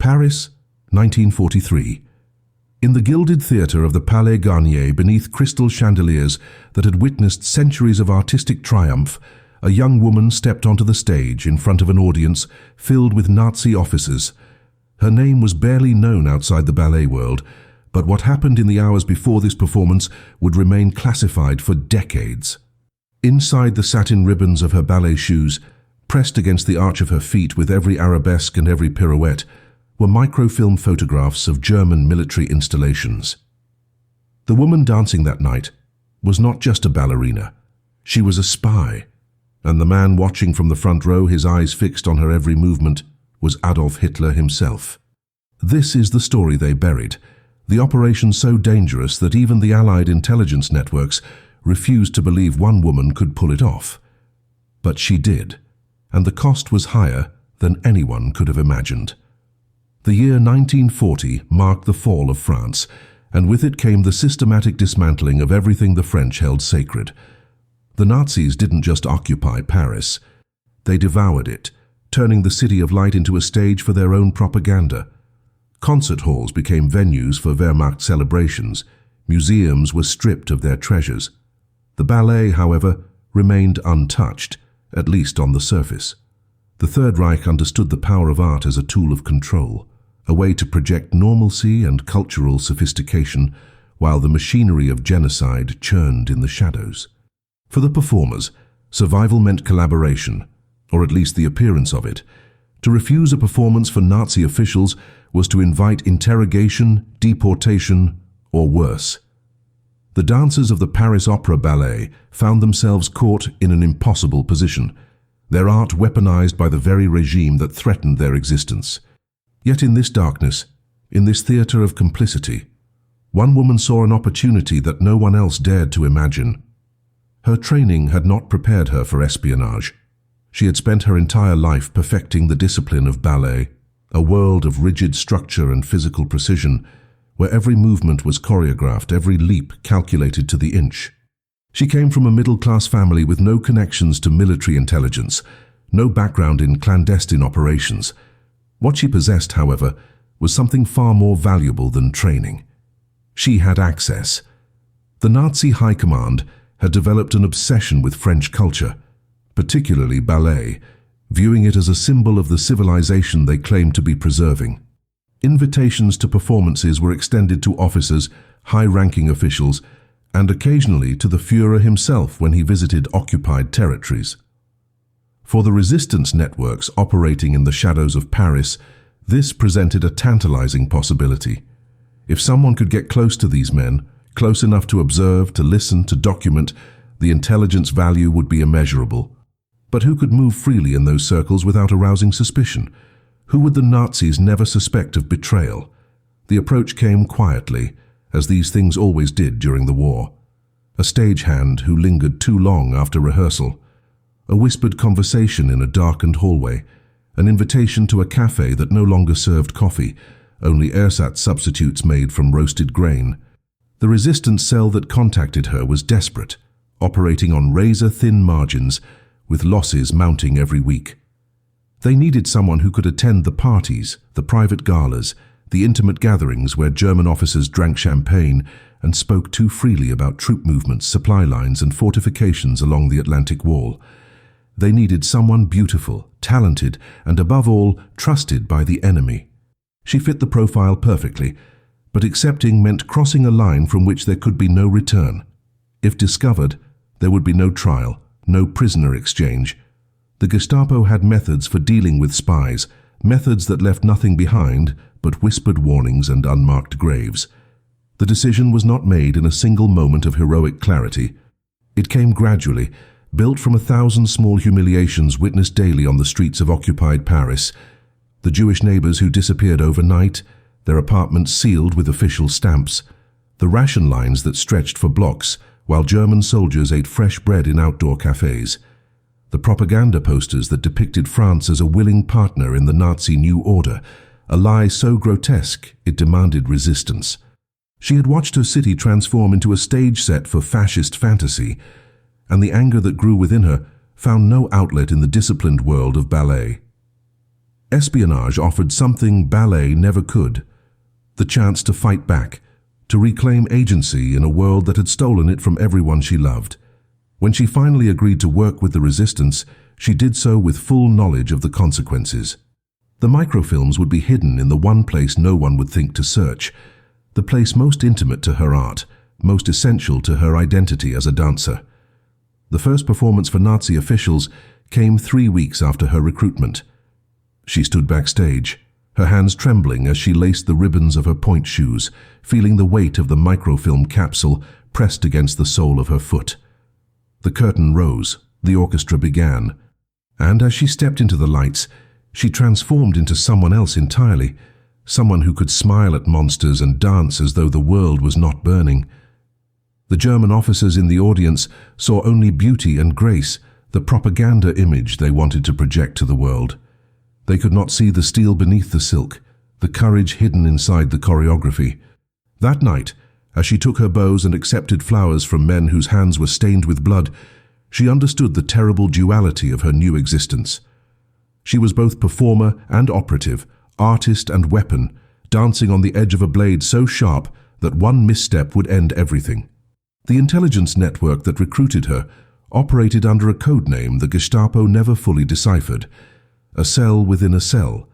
Paris, 1943. In the gilded theatre of the Palais Garnier, beneath crystal chandeliers that had witnessed centuries of artistic triumph, a young woman stepped onto the stage in front of an audience filled with Nazi officers. Her name was barely known outside the ballet world, but what happened in the hours before this performance would remain classified for decades. Inside the satin ribbons of her ballet shoes, pressed against the arch of her feet with every arabesque and every pirouette, were microfilm photographs of German military installations. The woman dancing that night was not just a ballerina. She was a spy, and the man watching from the front row, his eyes fixed on her every movement, was Adolf Hitler himself. This is the story they buried, the operation so dangerous that even the Allied intelligence networks refused to believe one woman could pull it off. But she did, and the cost was higher than anyone could have imagined. The year 1940 marked the fall of France, and with it came the systematic dismantling of everything the French held sacred. The Nazis didn't just occupy Paris. They devoured it, turning the City of Light into a stage for their own propaganda. Concert halls became venues for Wehrmacht celebrations. Museums were stripped of their treasures. The ballet, however, remained untouched, at least on the surface. The Third Reich understood the power of art as a tool of control, a way to project normalcy and cultural sophistication, while the machinery of genocide churned in the shadows. For the performers, survival meant collaboration, or at least the appearance of it. To refuse a performance for Nazi officials was to invite interrogation, deportation, or worse. The dancers of the Paris Opera Ballet found themselves caught in an impossible position, their art weaponized by the very regime that threatened their existence. Yet in this darkness, in this theater of complicity, one woman saw an opportunity that no one else dared to imagine. Her training had not prepared her for espionage. She had spent her entire life perfecting the discipline of ballet, a world of rigid structure and physical precision, where every movement was choreographed, every leap calculated to the inch. She came from a middle-class family with no connections to military intelligence, no background in clandestine operations. What she possessed, however, was something far more valuable than training. She had access. The Nazi High Command had developed an obsession with French culture, particularly ballet, viewing it as a symbol of the civilization they claimed to be preserving. Invitations to performances were extended to officers, high-ranking officials, and occasionally to the Führer himself when he visited occupied territories. For the resistance networks operating in the shadows of Paris, this presented a tantalizing possibility. If someone could get close to these men, close enough to observe, to listen, to document, the intelligence value would be immeasurable. But who could move freely in those circles without arousing suspicion? Who would the Nazis never suspect of betrayal? The approach came quietly, as these things always did during the war. A stagehand who lingered too long after rehearsal. A whispered conversation in a darkened hallway. An invitation to a cafe that no longer served coffee, only ersatz substitutes made from roasted grain. The resistance cell that contacted her was desperate, operating on razor-thin margins, with losses mounting every week. They needed someone who could attend the parties, the private galas, the intimate gatherings where German officers drank champagne and spoke too freely about troop movements, supply lines, and fortifications along the Atlantic Wall. They needed someone beautiful, talented, and above all, trusted by the enemy. She fit the profile perfectly, but accepting meant crossing a line from which there could be no return. If discovered, there would be no trial, no prisoner exchange. The Gestapo had methods for dealing with spies, methods that left nothing behind but whispered warnings and unmarked graves. The decision was not made in a single moment of heroic clarity. It came gradually, built from 1,000 small humiliations witnessed daily on the streets of occupied Paris. The Jewish neighbors who disappeared overnight, their apartments sealed with official stamps, the ration lines that stretched for blocks while German soldiers ate fresh bread in outdoor cafes, the propaganda posters that depicted France as a willing partner in the Nazi New Order, a lie so grotesque it demanded resistance. She had watched her city transform into a stage set for fascist fantasy, and the anger that grew within her found no outlet in the disciplined world of ballet. Espionage offered something ballet never could: the chance to fight back, to reclaim agency in a world that had stolen it from everyone she loved. When she finally agreed to work with the resistance, she did so with full knowledge of the consequences. The microfilms would be hidden in the one place no one would think to search, the place most intimate to her art, most essential to her identity as a dancer. The first performance for Nazi officials came 3 weeks after her recruitment. She stood backstage, her hands trembling as she laced the ribbons of her pointe shoes, feeling the weight of the microfilm capsule pressed against the sole of her foot. The curtain rose, the orchestra began, and as she stepped into the lights, she transformed into someone else entirely, someone who could smile at monsters and dance as though the world was not burning. The German officers in the audience saw only beauty and grace, the propaganda image they wanted to project to the world. They could not see the steel beneath the silk, the courage hidden inside the choreography. That night, as she took her bows and accepted flowers from men whose hands were stained with blood, she understood the terrible duality of her new existence. She was both performer and operative, artist and weapon, dancing on the edge of a blade so sharp that one misstep would end everything. The intelligence network that recruited her operated under a code name the Gestapo never fully deciphered: a cell within a cell,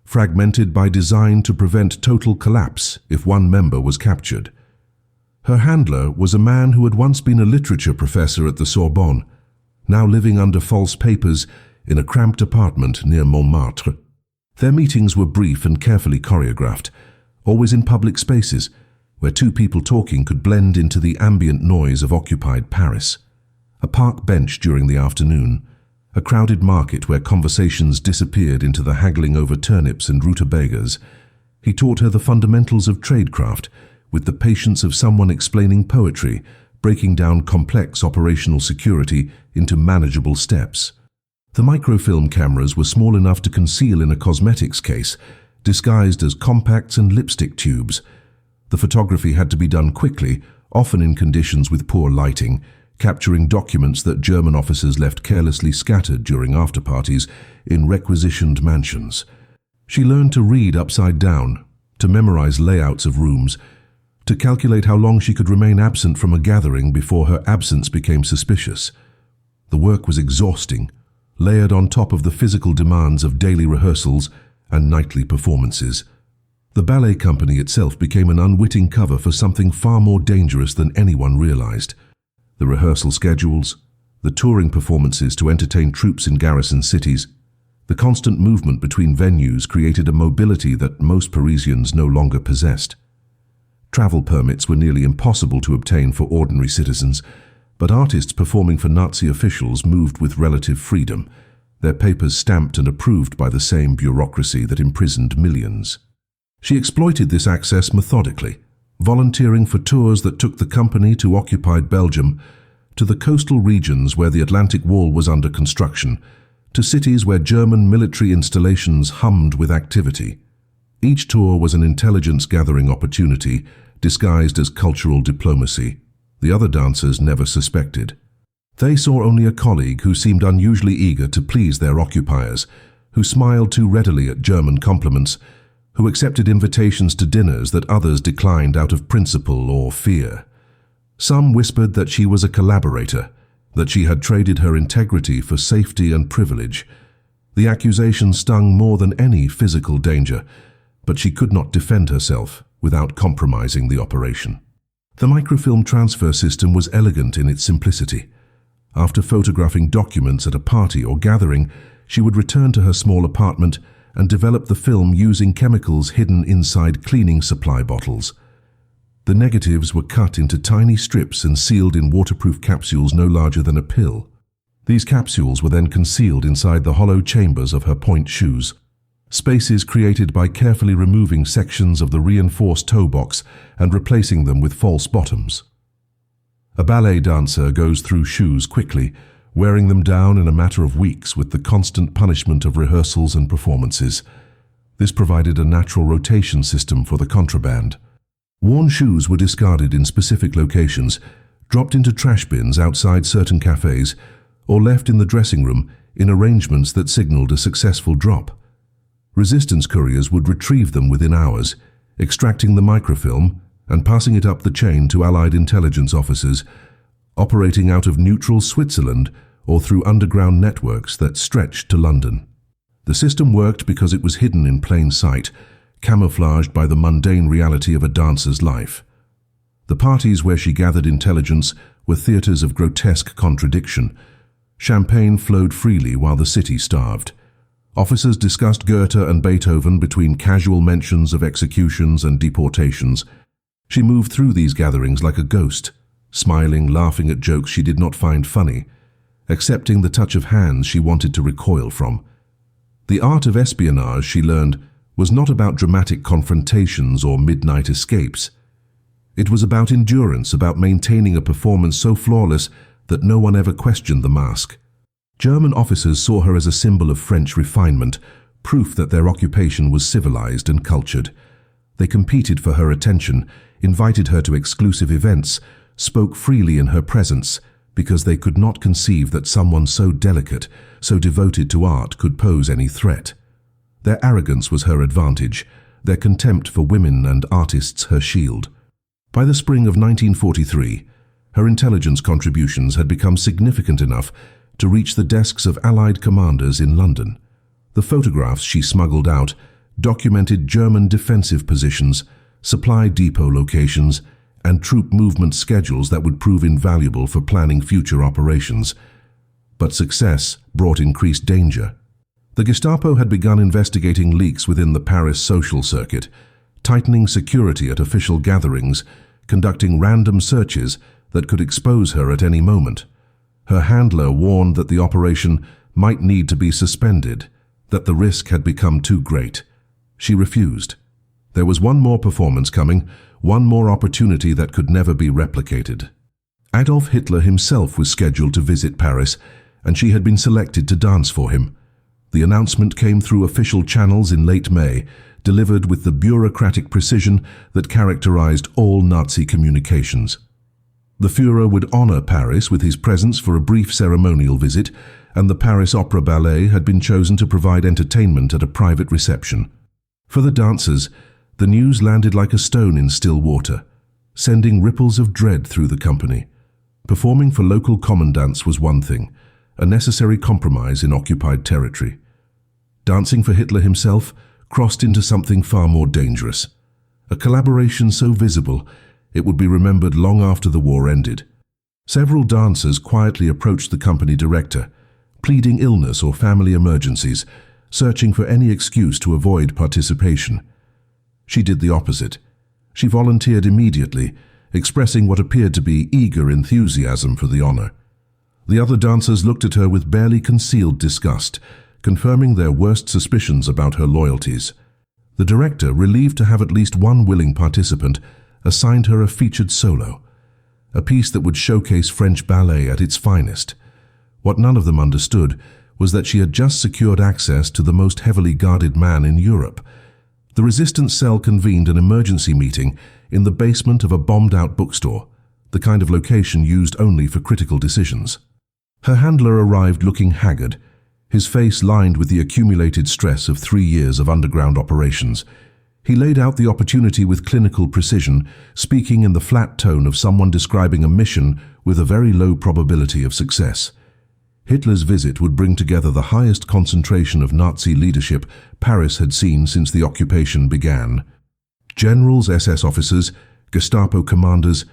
fragmented by design to prevent total collapse if one member was captured. Her handler was a man who had once been a literature professor at the Sorbonne, now living under false papers in a cramped apartment near Montmartre. Their meetings were brief and carefully choreographed, always in public spaces, where two people talking could blend into the ambient noise of occupied Paris. A park bench during the afternoon, a crowded market where conversations disappeared into the haggling over turnips and rutabagas. He taught her the fundamentals of tradecraft, with the patience of someone explaining poetry, breaking down complex operational security into manageable steps. The microfilm cameras were small enough to conceal in a cosmetics case, disguised as compacts and lipstick tubes. The photography had to be done quickly, often in conditions with poor lighting, capturing documents that German officers left carelessly scattered during after-parties in requisitioned mansions. She learned to read upside down, to memorize layouts of rooms, to calculate how long she could remain absent from a gathering before her absence became suspicious. The work was exhausting, layered on top of the physical demands of daily rehearsals and nightly performances. The ballet company itself became an unwitting cover for something far more dangerous than anyone realized. The rehearsal schedules, the touring performances to entertain troops in garrison cities, the constant movement between venues created a mobility that most Parisians no longer possessed. Travel permits were nearly impossible to obtain for ordinary citizens, but artists performing for Nazi officials moved with relative freedom, their papers stamped and approved by the same bureaucracy that imprisoned millions. She exploited this access methodically, volunteering for tours that took the company to occupied Belgium, to the coastal regions where the Atlantic Wall was under construction, to cities where German military installations hummed with activity. Each tour was an intelligence-gathering opportunity, disguised as cultural diplomacy. The other dancers never suspected. They saw only a colleague who seemed unusually eager to please their occupiers, who smiled too readily at German compliments, who accepted invitations to dinners that others declined out of principle or fear. Some whispered that she was a collaborator, that she had traded her integrity for safety and privilege. The accusation stung more than any physical danger, but she could not defend herself without compromising the operation. The microfilm transfer system was elegant in its simplicity. After photographing documents at a party or gathering, she would return to her small apartment and develop the film using chemicals hidden inside cleaning supply bottles. The negatives were cut into tiny strips and sealed in waterproof capsules no larger than a pill. These capsules were then concealed inside the hollow chambers of her pointe shoes, spaces created by carefully removing sections of the reinforced toe box and replacing them with false bottoms. A ballet dancer goes through shoes quickly, wearing them down in a matter of weeks with the constant punishment of rehearsals and performances. This provided a natural rotation system for the contraband. Worn shoes were discarded in specific locations, dropped into trash bins outside certain cafes, or left in the dressing room in arrangements that signaled a successful drop. Resistance couriers would retrieve them within hours, extracting the microfilm and passing it up the chain to Allied intelligence officers, operating out of neutral Switzerland or through underground networks that stretched to London. The system worked because it was hidden in plain sight, camouflaged by the mundane reality of a dancer's life. The parties where she gathered intelligence were theatres of grotesque contradiction. Champagne flowed freely while the city starved. Officers discussed Goethe and Beethoven between casual mentions of executions and deportations. She moved through these gatherings like a ghost, smiling, laughing at jokes she did not find funny, accepting the touch of hands she wanted to recoil from. The art of espionage, she learned, was not about dramatic confrontations or midnight escapes. It was about endurance, about maintaining a performance so flawless that no one ever questioned the mask. German officers saw her as a symbol of French refinement, proof that their occupation was civilized and cultured. They competed for her attention, invited her to exclusive events, spoke freely in her presence, because they could not conceive that someone so delicate, so devoted to art could pose any threat. Their arrogance was her advantage, their contempt for women and artists her shield. By the spring of 1943, her intelligence contributions had become significant enough to reach the desks of Allied commanders in London. The photographs she smuggled out documented German defensive positions, supply depot locations, and troop movement schedules that would prove invaluable for planning future operations. But success brought increased danger. The Gestapo had begun investigating leaks within the Paris social circuit, tightening security at official gatherings, conducting random searches that could expose her at any moment. Her handler warned that the operation might need to be suspended, that the risk had become too great. She refused. There was one more performance coming, one more opportunity that could never be replicated. Adolf Hitler himself was scheduled to visit Paris, and she had been selected to dance for him. The announcement came through official channels in late May, delivered with the bureaucratic precision that characterized all Nazi communications. The Führer would honor Paris with his presence for a brief ceremonial visit, and the Paris Opera Ballet had been chosen to provide entertainment at a private reception. For the dancers, the news landed like a stone in still water, sending ripples of dread through the company. Performing for local commandants was one thing, a necessary compromise in occupied territory. Dancing for Hitler himself crossed into something far more dangerous. A collaboration so visible, it would be remembered long after the war ended. Several dancers quietly approached the company director, pleading illness or family emergencies, searching for any excuse to avoid participation. She did the opposite. She volunteered immediately, expressing what appeared to be eager enthusiasm for the honor. The other dancers looked at her with barely concealed disgust, confirming their worst suspicions about her loyalties. The director, relieved to have at least one willing participant, assigned her a featured solo, a piece that would showcase French ballet at its finest. What none of them understood was that she had just secured access to the most heavily guarded man in Europe. The resistance cell convened an emergency meeting in the basement of a bombed-out bookstore, the kind of location used only for critical decisions. Her handler arrived looking haggard, his face lined with the accumulated stress of 3 years of underground operations. He laid out the opportunity with clinical precision, speaking in the flat tone of someone describing a mission with a very low probability of success. Hitler's visit would bring together the highest concentration of Nazi leadership Paris had seen since the occupation began. Generals, SS officers, Gestapo commanders,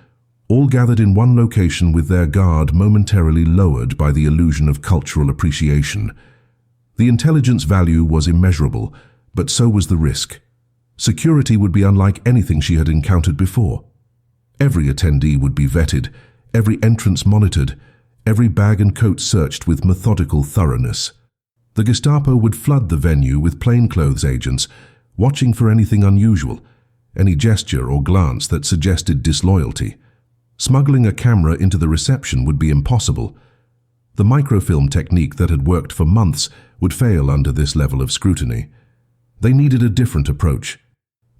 all gathered in one location with their guard momentarily lowered by the illusion of cultural appreciation. The intelligence value was immeasurable, but so was the risk. Security would be unlike anything she had encountered before. Every attendee would be vetted, every entrance monitored, every bag and coat searched with methodical thoroughness. The Gestapo would flood the venue with plainclothes agents, watching for anything unusual, any gesture or glance that suggested disloyalty. Smuggling a camera into the reception would be impossible. The microfilm technique that had worked for months would fail under this level of scrutiny. They needed a different approach.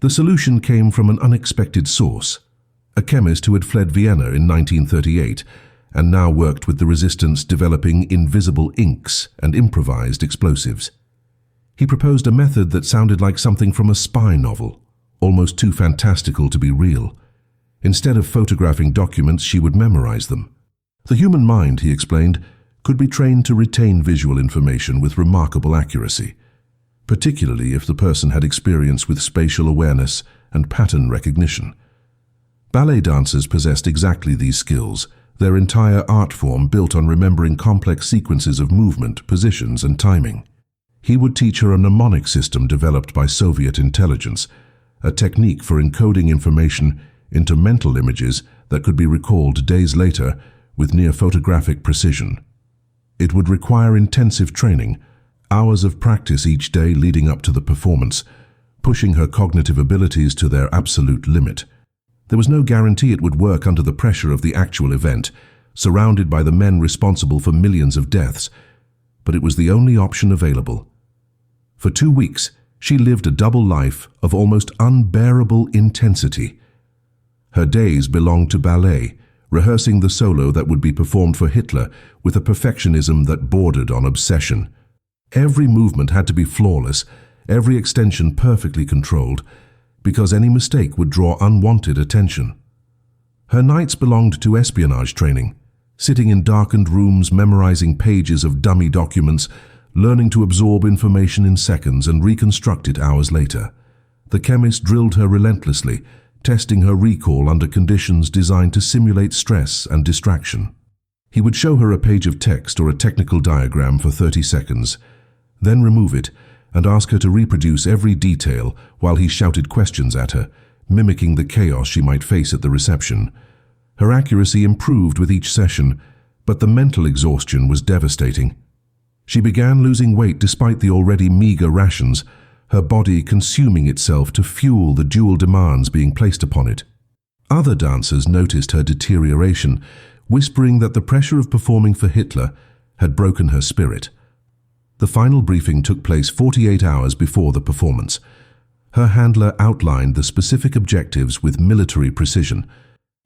The solution came from an unexpected source, a chemist who had fled Vienna in 1938 and now worked with the resistance developing invisible inks and improvised explosives. He proposed a method that sounded like something from a spy novel, almost too fantastical to be real. Instead of photographing documents, she would memorize them. The human mind, he explained, could be trained to retain visual information with remarkable accuracy, particularly if the person had experience with spatial awareness and pattern recognition. Ballet dancers possessed exactly these skills, their entire art form built on remembering complex sequences of movement, positions, and timing. He would teach her a mnemonic system developed by Soviet intelligence, a technique for encoding information into mental images that could be recalled days later with near photographic precision. It would require intensive training, hours of practice each day leading up to the performance, pushing her cognitive abilities to their absolute limit. There was no guarantee it would work under the pressure of the actual event, surrounded by the men responsible for millions of deaths, but it was the only option available. For 2 weeks, she lived a double life of almost unbearable intensity. Her days belonged to ballet, rehearsing the solo that would be performed for Hitler with a perfectionism that bordered on obsession. Every movement had to be flawless, every extension perfectly controlled, because any mistake would draw unwanted attention. Her nights belonged to espionage training, sitting in darkened rooms memorizing pages of dummy documents, learning to absorb information in seconds and reconstruct it hours later. The chemist drilled her relentlessly, testing her recall under conditions designed to simulate stress and distraction. He would show her a page of text or a technical diagram for 30 seconds, then remove it and ask her to reproduce every detail while he shouted questions at her, mimicking the chaos she might face at the reception. Her accuracy improved with each session, but the mental exhaustion was devastating. She began losing weight despite the already meager rations, her body consuming itself to fuel the dual demands being placed upon it. Other dancers noticed her deterioration, whispering that the pressure of performing for Hitler had broken her spirit. The final briefing took place 48 hours before the performance. Her handler outlined the specific objectives with military precision.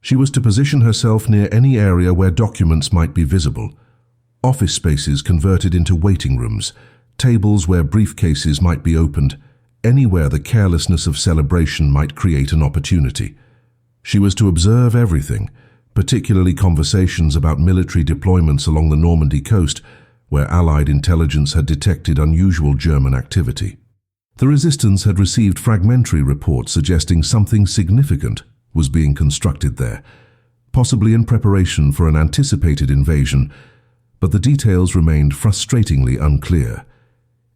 She was to position herself near any area where documents might be visible. Office spaces converted into waiting rooms, tables where briefcases might be opened, anywhere the carelessness of celebration might create an opportunity. She was to observe everything, particularly conversations about military deployments along the Normandy coast, where Allied intelligence had detected unusual German activity. The resistance had received fragmentary reports suggesting something significant was being constructed there, possibly in preparation for an anticipated invasion, but the details remained frustratingly unclear.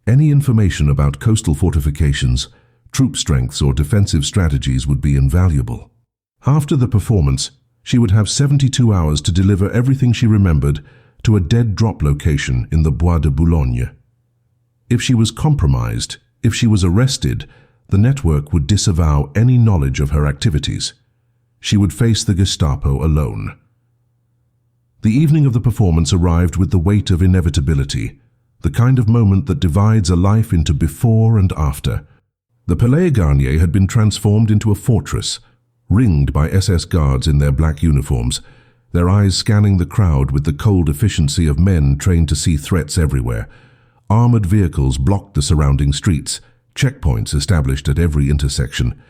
Any information about coastal fortifications, troop strengths, or defensive strategies would be invaluable. After the performance, she would have 72 hours to deliver everything she remembered to a dead drop location in the Bois de Boulogne. If she was compromised, if she was arrested, the network would disavow any knowledge of her activities. She would face the Gestapo alone. The evening of the performance arrived with the weight of inevitability, the kind of moment that divides a life into before and after. The Palais Garnier had been transformed into a fortress, ringed by SS guards in their black uniforms, their eyes scanning the crowd with the cold efficiency of men trained to see threats everywhere. Armored vehicles blocked the surrounding streets, checkpoints established at every intersection.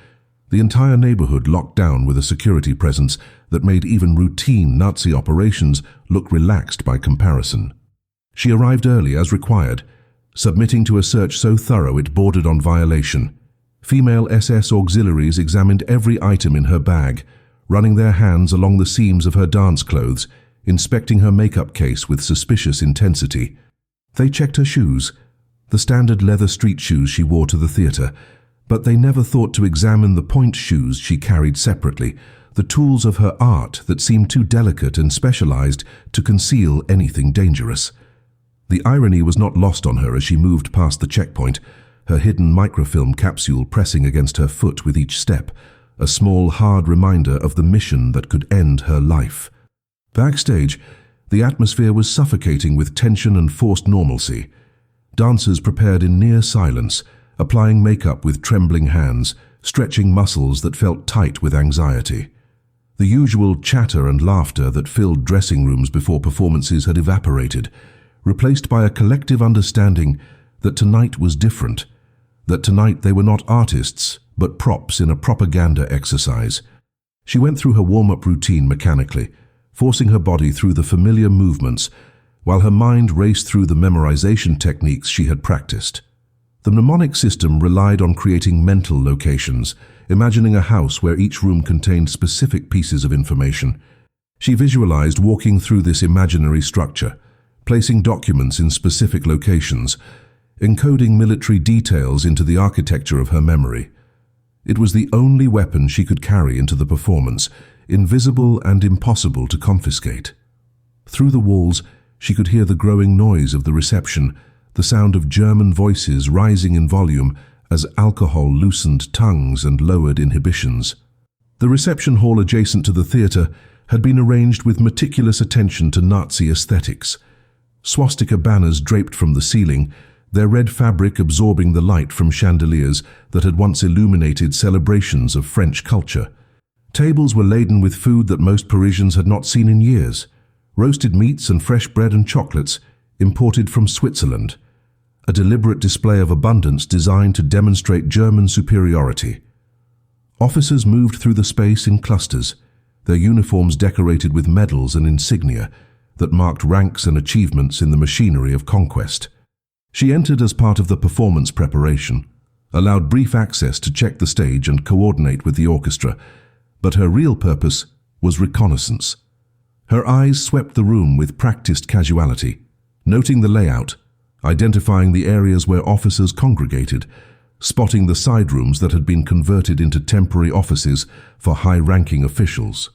The entire neighborhood locked down with a security presence that made even routine Nazi operations look relaxed by comparison. She arrived early as required, submitting to a search so thorough it bordered on violation. Female SS auxiliaries examined every item in her bag, running their hands along the seams of her dance clothes, inspecting her makeup case with suspicious intensity. They checked her shoes, the standard leather street shoes she wore to the theater, but they never thought to examine the point shoes she carried separately, the tools of her art that seemed too delicate and specialized to conceal anything dangerous. The irony was not lost on her as she moved past the checkpoint, her hidden microfilm capsule pressing against her foot with each step, a small, hard reminder of the mission that could end her life. Backstage, the atmosphere was suffocating with tension and forced normalcy. Dancers prepared in near silence, applying makeup with trembling hands, stretching muscles that felt tight with anxiety. The usual chatter and laughter that filled dressing rooms before performances had evaporated, replaced by a collective understanding that tonight was different, that tonight they were not artists, but props in a propaganda exercise. She went through her warm-up routine mechanically, forcing her body through the familiar movements, while her mind raced through the memorization techniques she had practiced. The mnemonic system relied on creating mental locations, imagining a house where each room contained specific pieces of information. She visualized walking through this imaginary structure, placing documents in specific locations, encoding military details into the architecture of her memory. It was the only weapon she could carry into the performance, invisible and impossible to confiscate. Through the walls, she could hear the growing noise of the reception, the sound of German voices rising in volume as alcohol loosened tongues and lowered inhibitions. The reception hall adjacent to the theatre had been arranged with meticulous attention to Nazi aesthetics. Swastika banners draped from the ceiling, their red fabric absorbing the light from chandeliers that had once illuminated celebrations of French culture. Tables were laden with food that most Parisians had not seen in years: roasted meats and fresh bread and chocolates imported from Switzerland, a deliberate display of abundance designed to demonstrate German superiority. Officers moved through the space in clusters, their uniforms decorated with medals and insignia that marked ranks and achievements in the machinery of conquest. She entered as part of the performance preparation, allowed brief access to check the stage and coordinate with the orchestra, but her real purpose was reconnaissance. Her eyes swept the room with practiced casuality, noting the layout, identifying the areas where officers congregated, spotting the side rooms that had been converted into temporary offices for high-ranking officials.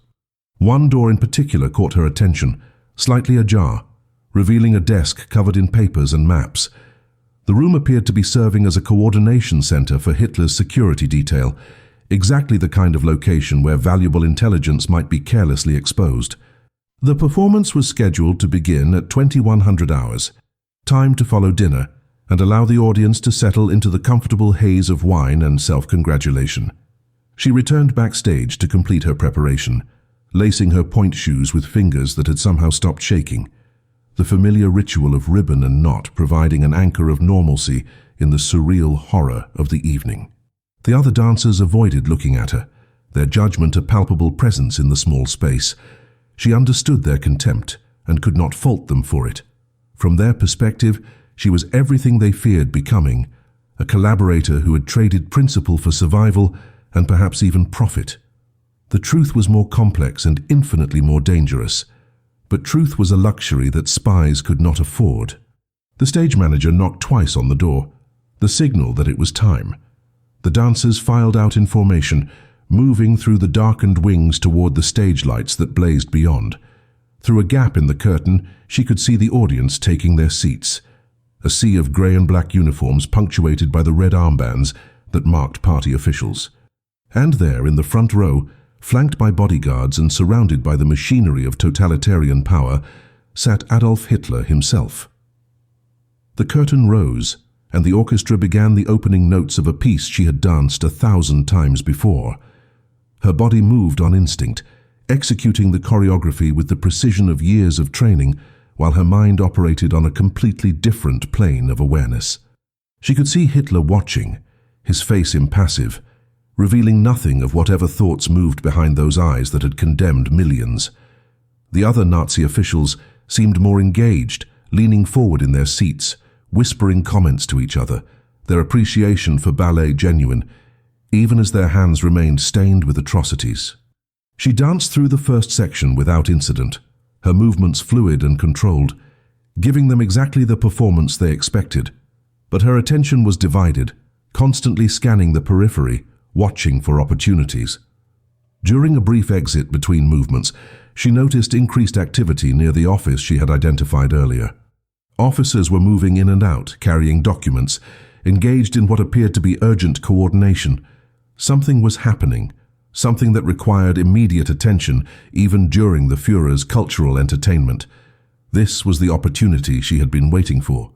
One door in particular caught her attention, slightly ajar, revealing a desk covered in papers and maps. The room appeared to be serving as a coordination center for Hitler's security detail, exactly the kind of location where valuable intelligence might be carelessly exposed. The performance was scheduled to begin at 2100 hours, time to follow dinner and allow the audience to settle into the comfortable haze of wine and self-congratulation. She returned backstage to complete her preparation, lacing her point shoes with fingers that had somehow stopped shaking, the familiar ritual of ribbon and knot providing an anchor of normalcy in the surreal horror of the evening. The other dancers avoided looking at her, their judgment a palpable presence in the small space. She understood their contempt and could not fault them for it. From their perspective, she was everything they feared becoming, a collaborator who had traded principle for survival and perhaps even profit. The truth was more complex and infinitely more dangerous, but truth was a luxury that spies could not afford. The stage manager knocked twice on the door, the signal that it was time. The dancers filed out in formation, moving through the darkened wings toward the stage lights that blazed beyond. Through a gap in the curtain, she could see the audience taking their seats, a sea of grey and black uniforms punctuated by the red armbands that marked party officials. And there, in the front row, flanked by bodyguards and surrounded by the machinery of totalitarian power, sat Adolf Hitler himself. The curtain rose, and the orchestra began the opening notes of a piece she had danced 1,000 times before. Her body moved on instinct, executing the choreography with the precision of years of training, while her mind operated on a completely different plane of awareness. She could see Hitler watching, his face impassive, revealing nothing of whatever thoughts moved behind those eyes that had condemned millions. The other Nazi officials seemed more engaged, leaning forward in their seats, whispering comments to each other, their appreciation for ballet genuine, even as their hands remained stained with atrocities. She danced through the first section without incident, her movements fluid and controlled, giving them exactly the performance they expected. But her attention was divided, constantly scanning the periphery, watching for opportunities. During a brief exit between movements, she noticed increased activity near the office she had identified earlier. Officers were moving in and out, carrying documents, engaged in what appeared to be urgent coordination. Something was happening, something that required immediate attention even during the Führer's cultural entertainment. This was the opportunity she had been waiting for.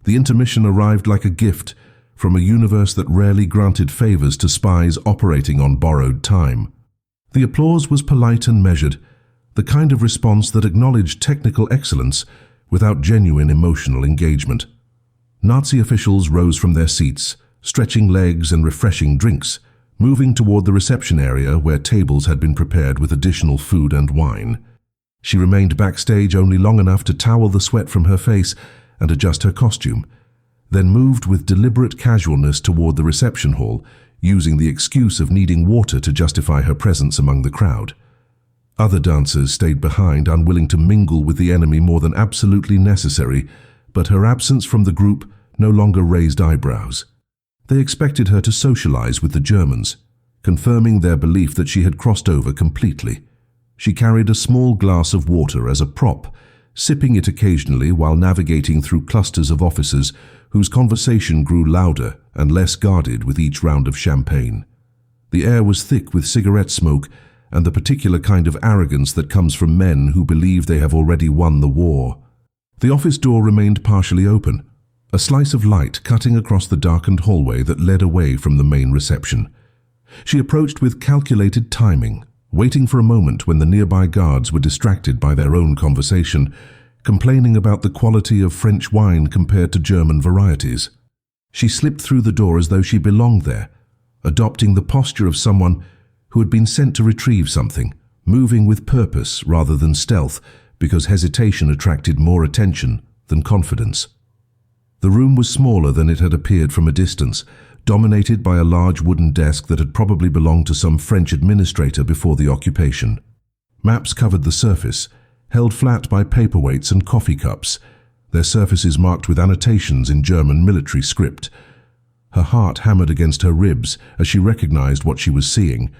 The intermission arrived like a gift from a universe that rarely granted favors to spies operating on borrowed time. The applause was polite and measured, the kind of response that acknowledged technical excellence without genuine emotional engagement. Nazi officials rose from their seats, stretching legs and refreshing drinks, moving toward the reception area where tables had been prepared with additional food and wine. She remained backstage only long enough to towel the sweat from her face and adjust her costume, then moved with deliberate casualness toward the reception hall, using the excuse of needing water to justify her presence among the crowd. Other dancers stayed behind, unwilling to mingle with the enemy more than absolutely necessary, but her absence from the group no longer raised eyebrows. They expected her to socialize with the Germans, confirming their belief that she had crossed over completely. She carried a small glass of water as a prop, sipping it occasionally while navigating through clusters of officers whose conversation grew louder and less guarded with each round of champagne. The air was thick with cigarette smoke and the particular kind of arrogance that comes from men who believe they have already won the war. The office door remained partially open, a slice of light cutting across the darkened hallway that led away from the main reception. She approached with calculated timing, waiting for a moment when the nearby guards were distracted by their own conversation, complaining about the quality of French wine compared to German varieties. She slipped through the door as though she belonged there, adopting the posture of someone who had been sent to retrieve something, moving with purpose rather than stealth, because hesitation attracted more attention than confidence. The room was smaller than it had appeared from a distance, dominated by a large wooden desk that had probably belonged to some French administrator before the occupation. Maps covered the surface, held flat by paperweights and coffee cups, their surfaces marked with annotations in German military script. Her heart hammered against her ribs as she recognized what she was seeing.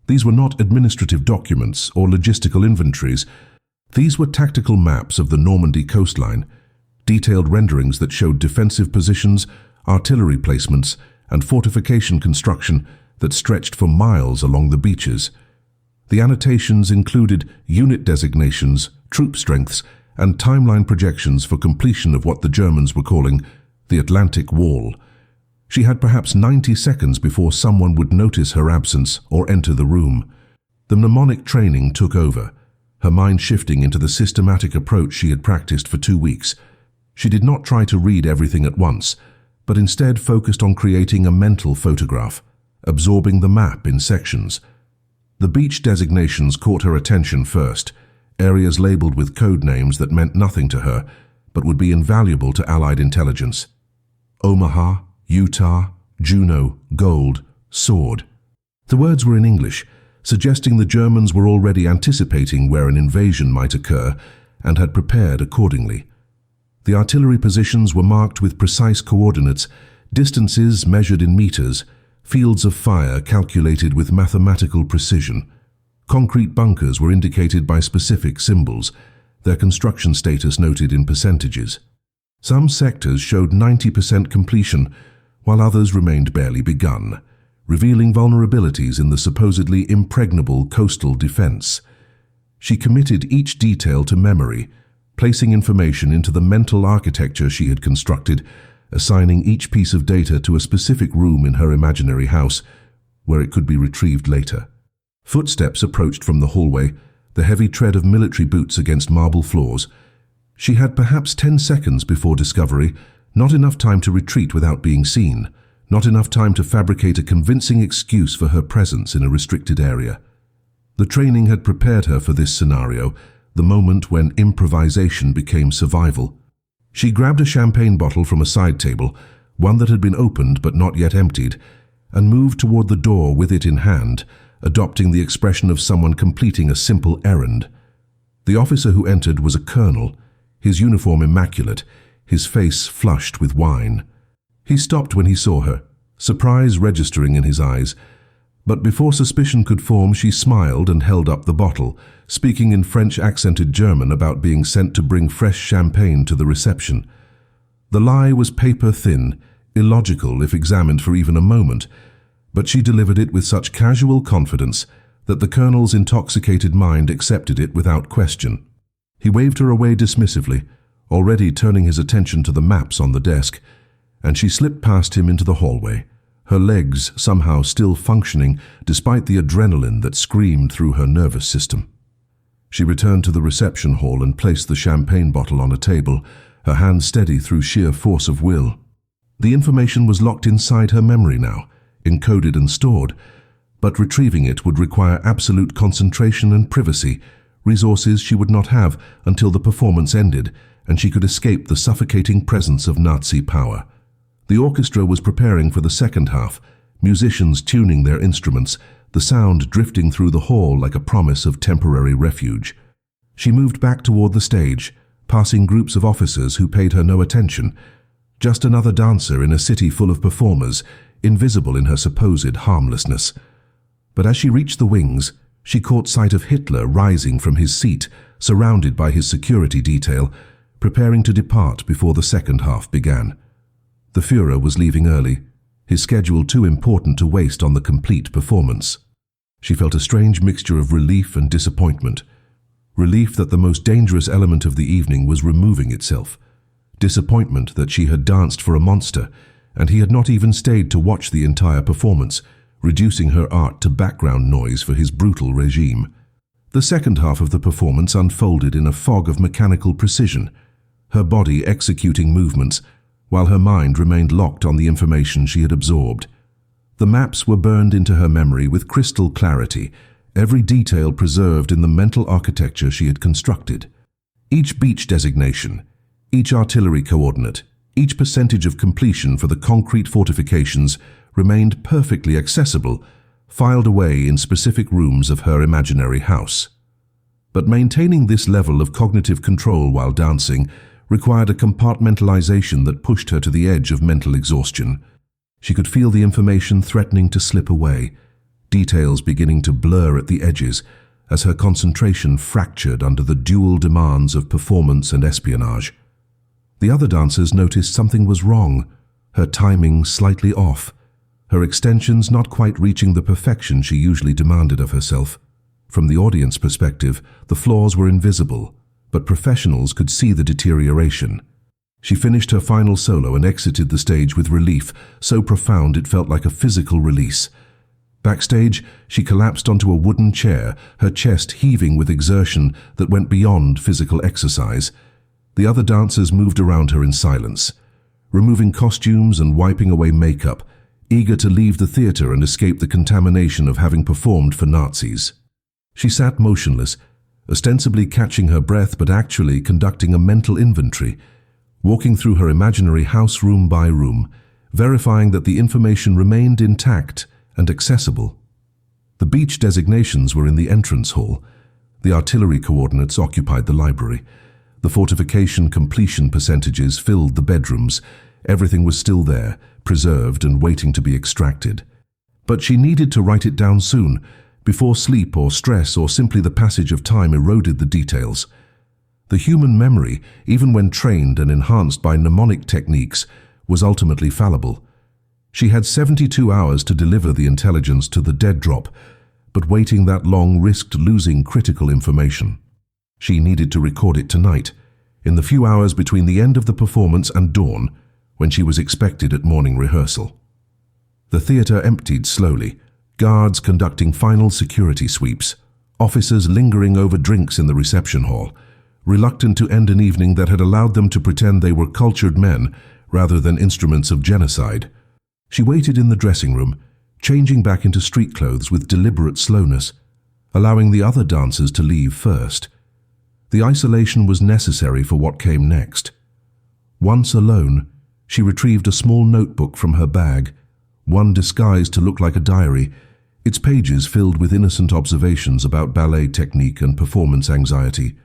These were not administrative documents or logistical inventories. These were tactical maps of the Normandy coastline, detailed renderings that showed defensive positions, artillery placements, and fortification construction that stretched for miles along the beaches. The annotations included unit designations, troop strengths, and timeline projections for completion of what the Germans were calling the Atlantic Wall. She had perhaps 90 seconds before someone would notice her absence or enter the room. The mnemonic training took over, her mind shifting into the systematic approach she had practiced for 2 weeks. She did not try to read everything at once, but instead focused on creating a mental photograph, absorbing the map in sections. The beach designations caught her attention first, areas labeled with code names that meant nothing to her, but would be invaluable to Allied intelligence. Omaha, Utah, Juno, Gold, Sword. The words were in English, suggesting the Germans were already anticipating where an invasion might occur and had prepared accordingly. The artillery positions were marked with precise coordinates, distances measured in meters, fields of fire calculated with mathematical precision. Concrete bunkers were indicated by specific symbols, their construction status noted in percentages. Some sectors showed 90% completion, while others remained barely begun, revealing vulnerabilities in the supposedly impregnable coastal defense. She committed each detail to memory, placing information into the mental architecture she had constructed, assigning each piece of data to a specific room in her imaginary house, where it could be retrieved later. Footsteps approached from the hallway, the heavy tread of military boots against marble floors. She had perhaps 10 seconds before discovery, not enough time to retreat without being seen, not enough time to fabricate a convincing excuse for her presence in a restricted area. The training had prepared her for this scenario, the moment when improvisation became survival. She grabbed a champagne bottle from a side table, one that had been opened but not yet emptied, and moved toward the door with it in hand, adopting the expression of someone completing a simple errand. The officer who entered was a colonel, his uniform immaculate, his face flushed with wine. He stopped when he saw her, surprise registering in his eyes, but before suspicion could form, she smiled and held up the bottle, speaking in French-accented German about being sent to bring fresh champagne to the reception. The lie was paper-thin, illogical if examined for even a moment, but she delivered it with such casual confidence that the colonel's intoxicated mind accepted it without question. He waved her away dismissively, already turning his attention to the maps on the desk, and she slipped past him into the hallway, her legs somehow still functioning despite the adrenaline that screamed through her nervous system. She returned to the reception hall and placed the champagne bottle on a table, her hand steady through sheer force of will. The information was locked inside her memory now, encoded and stored, but retrieving it would require absolute concentration and privacy, resources she would not have until the performance ended and she could escape the suffocating presence of Nazi power. The orchestra was preparing for the second half, musicians tuning their instruments, the sound drifting through the hall like a promise of temporary refuge. She moved back toward the stage, passing groups of officers who paid her no attention, just another dancer in a city full of performers, invisible in her supposed harmlessness. But as she reached the wings, she caught sight of Hitler rising from his seat, surrounded by his security detail, preparing to depart before the second half began. The Führer was leaving early, his schedule too important to waste on the complete performance. She felt a strange mixture of relief and disappointment. Relief that the most dangerous element of the evening was removing itself. Disappointment that she had danced for a monster, and he had not even stayed to watch the entire performance, reducing her art to background noise for his brutal regime. The second half of the performance unfolded in a fog of mechanical precision, her body executing movements, while her mind remained locked on the information she had absorbed. The maps were burned into her memory with crystal clarity, every detail preserved in the mental architecture she had constructed. Each beach designation, each artillery coordinate, each percentage of completion for the concrete fortifications remained perfectly accessible, filed away in specific rooms of her imaginary house. But maintaining this level of cognitive control while dancing required a compartmentalization that pushed her to the edge of mental exhaustion. She could feel the information threatening to slip away, details beginning to blur at the edges as her concentration fractured under the dual demands of performance and espionage. The other dancers noticed something was wrong, her timing slightly off, her extensions not quite reaching the perfection she usually demanded of herself. From the audience perspective, the flaws were invisible, but professionals could see the deterioration. She finished her final solo and exited the stage with relief so profound it felt like a physical release. Backstage, she collapsed onto a wooden chair, her chest heaving with exertion that went beyond physical exercise. The other dancers moved around her in silence, removing costumes and wiping away makeup, eager to leave the theater and escape the contamination of having performed for Nazis. She sat motionless, ostensibly catching her breath but actually conducting a mental inventory, walking through her imaginary house room by room, verifying that the information remained intact and accessible. The beach designations were in the entrance hall. The artillery coordinates occupied the library. The fortification completion percentages filled the bedrooms. Everything was still there, preserved and waiting to be extracted. But she needed to write it down soon, before sleep or stress or simply the passage of time eroded the details. The human memory, even when trained and enhanced by mnemonic techniques, was ultimately fallible. She had 72 hours to deliver the intelligence to the dead drop, but waiting that long risked losing critical information. She needed to record it tonight, in the few hours between the end of the performance and dawn, when she was expected at morning rehearsal. The theater emptied slowly, guards conducting final security sweeps, officers lingering over drinks in the reception hall, reluctant to end an evening that had allowed them to pretend they were cultured men rather than instruments of genocide. She waited in the dressing room, changing back into street clothes with deliberate slowness, allowing the other dancers to leave first. The isolation was necessary for what came next. Once alone, she retrieved a small notebook from her bag, one disguised to look like a diary, its pages filled with innocent observations about ballet technique and performance anxiety.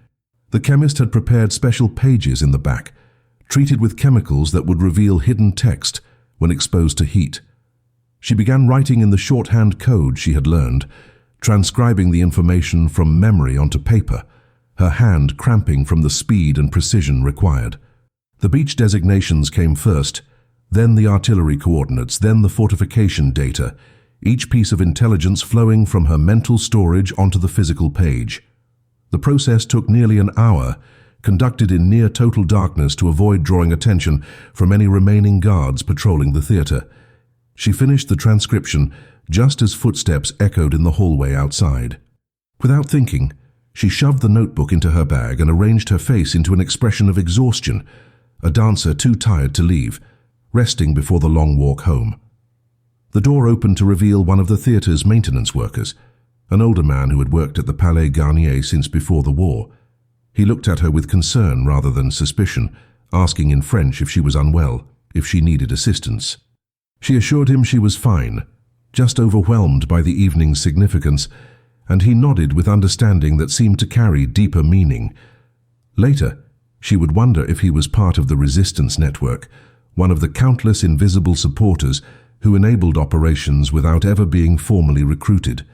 The chemist had prepared special pages in the back, treated with chemicals that would reveal hidden text when exposed to heat. She began writing in the shorthand code she had learned, transcribing the information from memory onto paper, her hand cramping from the speed and precision required. The beach designations came first, then the artillery coordinates, then the fortification data, each piece of intelligence flowing from her mental storage onto the physical page. The process took nearly an hour, conducted in near total darkness to avoid drawing attention from any remaining guards patrolling the theater. She finished the transcription just as footsteps echoed in the hallway outside. Without thinking, she shoved the notebook into her bag and arranged her face into an expression of exhaustion, a dancer too tired to leave, resting before the long walk home. The door opened to reveal one of the theatre's maintenance workers, an older man who had worked at the Palais Garnier since before the war. He looked at her with concern rather than suspicion, asking in French if she was unwell, if she needed assistance. She assured him she was fine, just overwhelmed by the evening's significance, and he nodded with understanding that seemed to carry deeper meaning. Later, she would wonder if he was part of the resistance network, one of the countless invisible supporters who enabled operations without ever being formally recruited.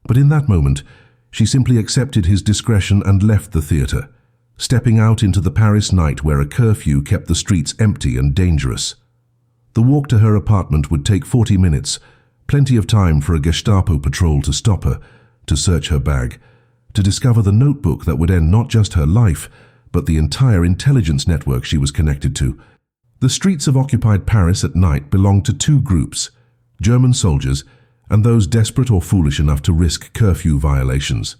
But in that moment, she simply accepted his discretion and left the theatre, stepping out into the Paris night where a curfew kept the streets empty and dangerous. The walk to her apartment would take 40 minutes, plenty of time for a Gestapo patrol to stop her, to search her bag, to discover the notebook that would end not just her life, but the entire intelligence network she was connected to. The streets of occupied Paris at night belonged to two groups, German soldiers and those desperate or foolish enough to risk curfew violations.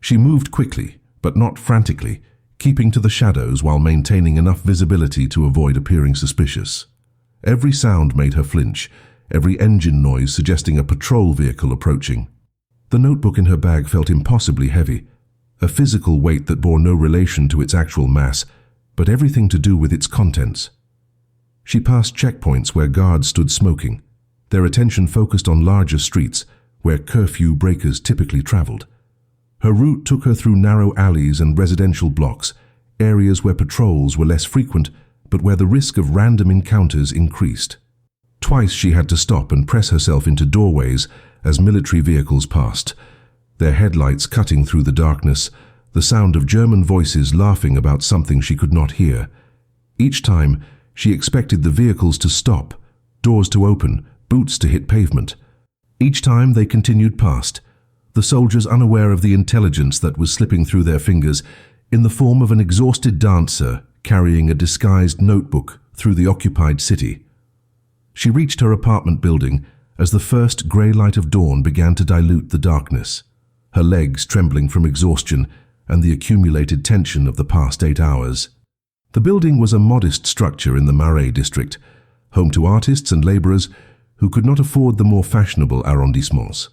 She moved quickly, but not frantically, keeping to the shadows while maintaining enough visibility to avoid appearing suspicious. Every sound made her flinch, every engine noise suggesting a patrol vehicle approaching. The notebook in her bag felt impossibly heavy, a physical weight that bore no relation to its actual mass, but everything to do with its contents. She passed checkpoints where guards stood smoking, their attention focused on larger streets where curfew breakers typically traveled. Her route took her through narrow alleys and residential blocks, areas where patrols were less frequent, but where the risk of random encounters increased. Twice she had to stop and press herself into doorways as military vehicles passed, their headlights cutting through the darkness, the sound of German voices laughing about something she could not hear. Each time, she expected the vehicles to stop, doors to open, boots to hit pavement. Each time they continued past, the soldiers unaware of the intelligence that was slipping through their fingers in the form of an exhausted dancer carrying a disguised notebook through the occupied city. She reached her apartment building as the first grey light of dawn began to dilute the darkness, her legs trembling from exhaustion and the accumulated tension of the past 8 hours. The building was a modest structure in the Marais district, home to artists and labourers who could not afford the more fashionable arrondissements.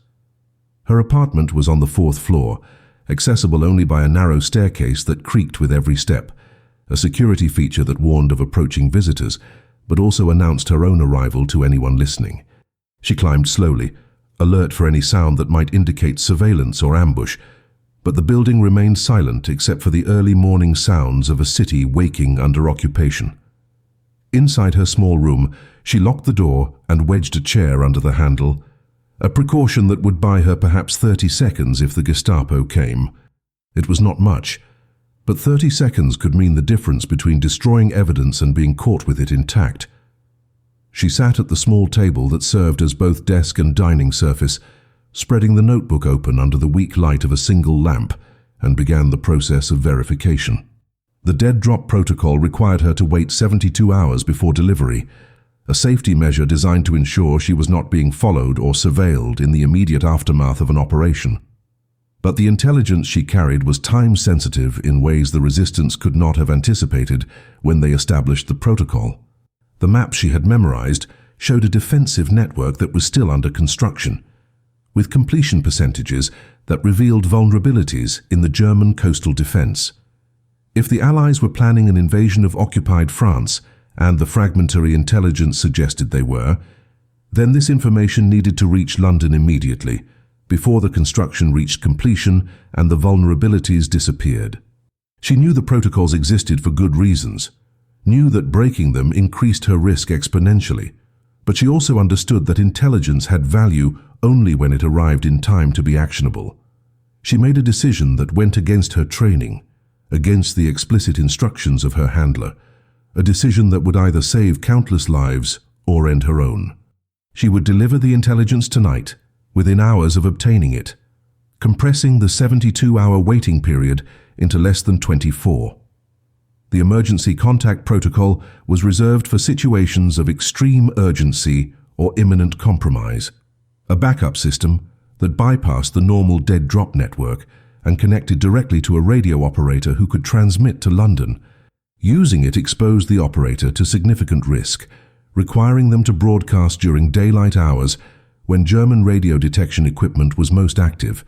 Her apartment was on the 4th floor, accessible only by a narrow staircase that creaked with every step, a security feature that warned of approaching visitors, but also announced her own arrival to anyone listening. She climbed slowly, alert for any sound that might indicate surveillance or ambush, but the building remained silent except for the early morning sounds of a city waking under occupation. Inside her small room, she locked the door and wedged a chair under the handle, a precaution that would buy her perhaps 30 seconds if the Gestapo came. It was not much, but 30 seconds could mean the difference between destroying evidence and being caught with it intact. She sat at the small table that served as both desk and dining surface, spreading the notebook open under the weak light of a single lamp, and began the process of verification. The dead drop protocol required her to wait 72 hours before delivery, a safety measure designed to ensure she was not being followed or surveilled in the immediate aftermath of an operation. But the intelligence she carried was time-sensitive in ways the resistance could not have anticipated when they established the protocol. The map she had memorized showed a defensive network that was still under construction, with completion percentages that revealed vulnerabilities in the German coastal defense. If the Allies were planning an invasion of occupied France, and the fragmentary intelligence suggested they were, then this information needed to reach London immediately, before the construction reached completion and the vulnerabilities disappeared. She knew the protocols existed for good reasons, knew that breaking them increased her risk exponentially, but she also understood that intelligence had value only when it arrived in time to be actionable. She made a decision that went against her training, against the explicit instructions of her handler, a decision that would either save countless lives or end her own. She would deliver the intelligence tonight, within hours of obtaining it, compressing the 72-hour waiting period into less than 24. The emergency contact protocol was reserved for situations of extreme urgency or imminent compromise, a backup system that bypassed the normal dead drop network and connected directly to a radio operator who could transmit to London. Using it exposed the operator to significant risk, requiring them to broadcast during daylight hours when German radio detection equipment was most active.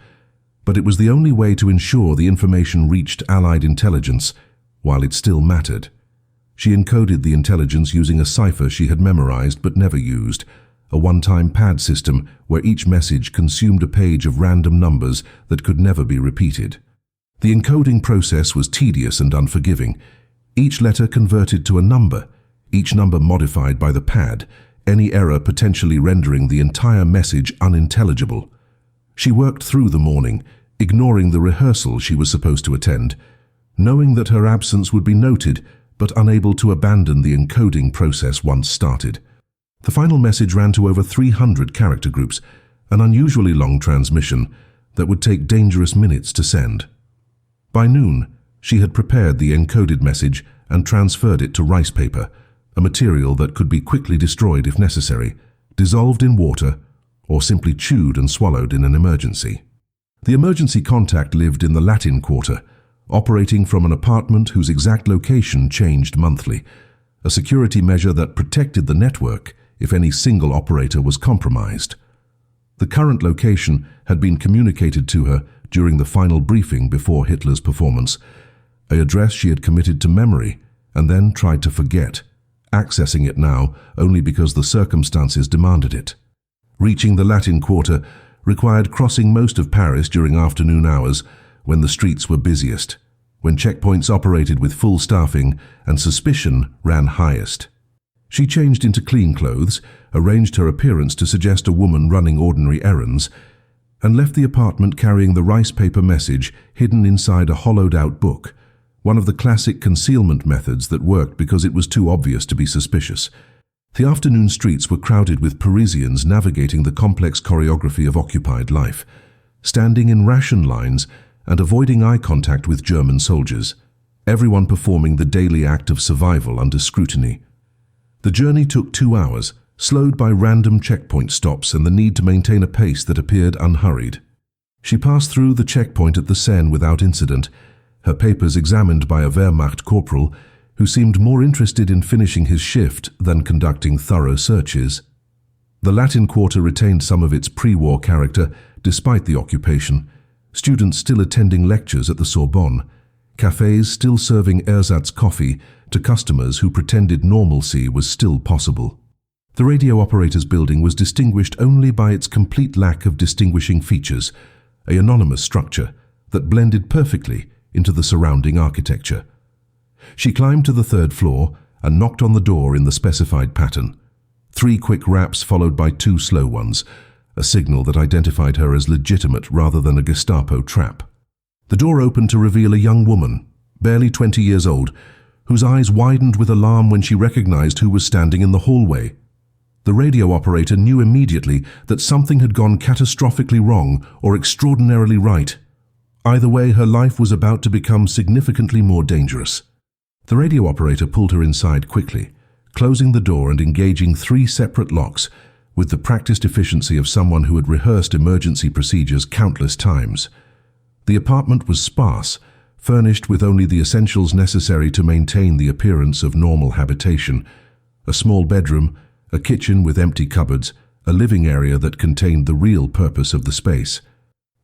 But it was the only way to ensure the information reached Allied intelligence while it still mattered. She encoded the intelligence using a cipher she had memorized but never used, a one-time pad system where each message consumed a page of random numbers that could never be repeated. The encoding process was tedious and unforgiving. Each letter converted to a number, each number modified by the pad, any error potentially rendering the entire message unintelligible. She worked through the morning, ignoring the rehearsal she was supposed to attend, knowing that her absence would be noted, but unable to abandon the encoding process once started. The final message ran to over 300 character groups, an unusually long transmission that would take dangerous minutes to send. By noon, she had prepared the encoded message and transferred it to rice paper, a material that could be quickly destroyed if necessary, dissolved in water, or simply chewed and swallowed in an emergency. The emergency contact lived in the Latin Quarter, operating from an apartment whose exact location changed monthly, a security measure that protected the network if any single operator was compromised. The current location had been communicated to her during the final briefing before Hitler's performance, an address she had committed to memory and then tried to forget, accessing it now only because the circumstances demanded it. Reaching the Latin Quarter required crossing most of Paris during afternoon hours when the streets were busiest, when checkpoints operated with full staffing and suspicion ran highest. She changed into clean clothes, arranged her appearance to suggest a woman running ordinary errands, and left the apartment carrying the rice paper message hidden inside a hollowed-out book, one of the classic concealment methods that worked because it was too obvious to be suspicious. The afternoon streets were crowded with Parisians navigating the complex choreography of occupied life, standing in ration lines and avoiding eye contact with German soldiers, everyone performing the daily act of survival under scrutiny. The journey took 2 hours, slowed by random checkpoint stops and the need to maintain a pace that appeared unhurried. She passed through the checkpoint at the Seine without incident, her papers examined by a Wehrmacht corporal who seemed more interested in finishing his shift than conducting thorough searches. The Latin Quarter retained some of its pre-war character despite the occupation, students still attending lectures at the Sorbonne, cafes still serving ersatz coffee to customers who pretended normalcy was still possible. The radio operator's building was distinguished only by its complete lack of distinguishing features, an anonymous structure that blended perfectly into the surrounding architecture. She climbed to the 3rd floor and knocked on the door in the specified pattern. 3 quick raps followed by 2 slow ones, a signal that identified her as legitimate rather than a Gestapo trap. The door opened to reveal a young woman, barely 20 years old, whose eyes widened with alarm when she recognized who was standing in the hallway. The radio operator knew immediately that something had gone catastrophically wrong or extraordinarily right. Either way, her life was about to become significantly more dangerous. The radio operator pulled her inside quickly, closing the door and engaging 3 separate locks with the practiced efficiency of someone who had rehearsed emergency procedures countless times. The apartment was sparse, furnished with only the essentials necessary to maintain the appearance of normal habitation: a small bedroom, a kitchen with empty cupboards, a living area that contained the real purpose of the space.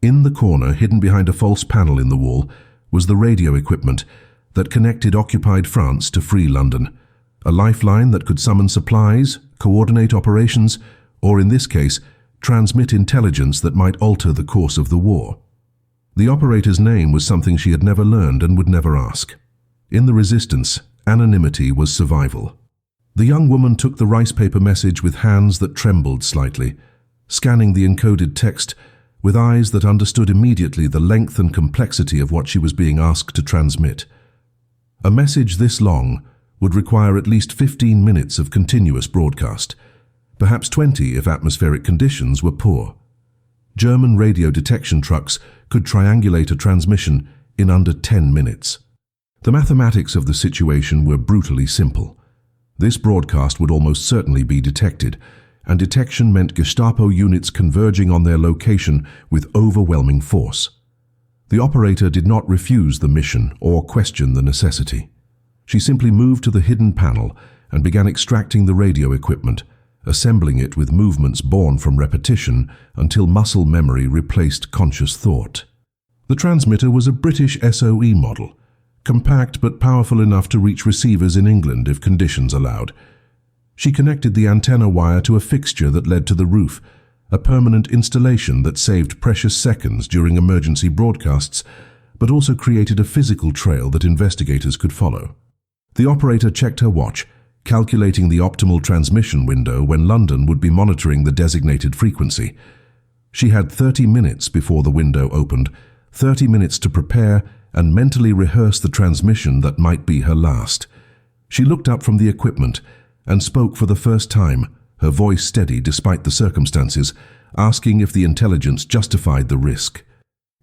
In the corner, hidden behind a false panel in the wall, was the radio equipment that connected occupied France to free London, a lifeline that could summon supplies, coordinate operations, or in this case, transmit intelligence that might alter the course of the war. The operator's name was something she had never learned and would never ask. In the resistance, anonymity was survival. The young woman took the rice paper message with hands that trembled slightly, scanning the encoded text with eyes that understood immediately the length and complexity of what she was being asked to transmit. A message this long would require at least 15 minutes of continuous broadcast, perhaps 20 if atmospheric conditions were poor. German radio detection trucks could triangulate a transmission in under 10 minutes. The mathematics of the situation were brutally simple. This broadcast would almost certainly be detected, and detection meant Gestapo units converging on their location with overwhelming force. The operator did not refuse the mission or question the necessity. She simply moved to the hidden panel and began extracting the radio equipment, assembling it with movements born from repetition until muscle memory replaced conscious thought. The transmitter was a British SOE model, compact but powerful enough to reach receivers in England if conditions allowed. She connected the antenna wire to a fixture that led to the roof, a permanent installation that saved precious seconds during emergency broadcasts, but also created a physical trail that investigators could follow. The operator checked her watch, calculating the optimal transmission window when London would be monitoring the designated frequency. She had 30 minutes before the window opened, 30 minutes to prepare and mentally rehearse the transmission that might be her last. She looked up from the equipment and spoke for the first time, her voice steady despite the circumstances, asking if the intelligence justified the risk.